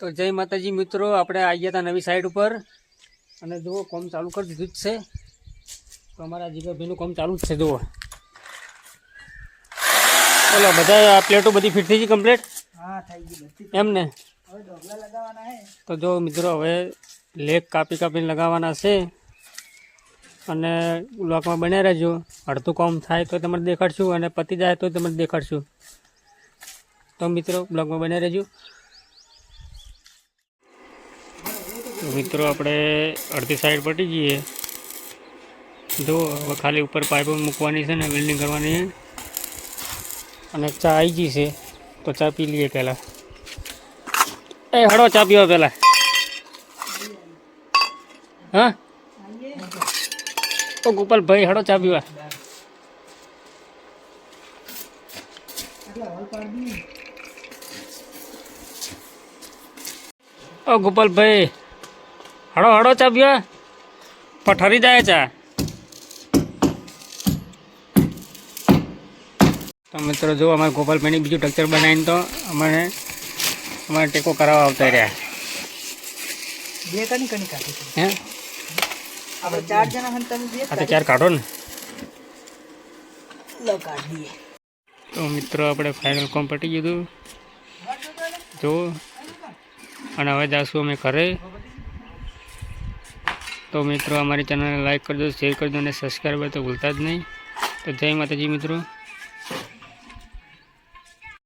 તો જય માતાજી મિત્રો, આપણે આવી ગયા હતા નવી સાઈડ ઉપર અને જુઓ કામ ચાલુ કરી દીધું જ છે. તો અમારા જીગાભાઈનું કામ ચાલુ જ છે. જુઓ બોલો, બધા પ્લેટો બધી ફિટ થઈ ગઈ કમ્પ્લીટ? હા, થઈ ગઈ બધી. એમ ને? હવે ઢોકળા લગાવવાના છે. તો જો મિત્રો હવે લેગ કાપીને લગાવવાના છે અને બ્લોકમાં બન્યા રહેજો. અડધું કામ થાય તો તમને દેખાડશું અને પતી જાય તો તમને દેખાડશું. તો મિત્રો બ્લોકમાં બન્યા રહેજો. તો મિત્રો આપણે અડધી સાઈડ પટી જઈએ. જો હવે ખાલી ઉપર પાઇપો મૂકવાની છે ને વેલ્ડિંગ કરવાની છે. અને ચા આવી ગઈ છે તો ચા પી લઈએ પહેલાં. એ હળો ચા પીવા પહેલાં. હા તો ગોપાલભાઈ હળો ચા પીવા. ઓ ગોપાલભાઈ હળો હળો ચા પીવા, પઠરી જાય ચા. તો મિત્રો જો અમારે ગોપાલભાઈની બીજું સ્ટ્રક્ચર બનાવીને તો અમારે ટેકો કરાવવા આવતા રહ્યા. બે કની કાઢી છે. હે આપણે 4 જણા હન, તમે બે આ તો 4 કાઢો ને. લો કાઢી દઈએ. તો મિત્રો આપણે ફાઇનલ કોમ પટી ગયું જો. અને હવે જાશું અમે ઘરે. તો મિત્રો અમારી ચેનલને લાઈક કરજો, શેર કરજો અને સબસ્ક્રાઈબ તો ભૂલતા જ નહીં. તો જય માતાજી મિત્રો.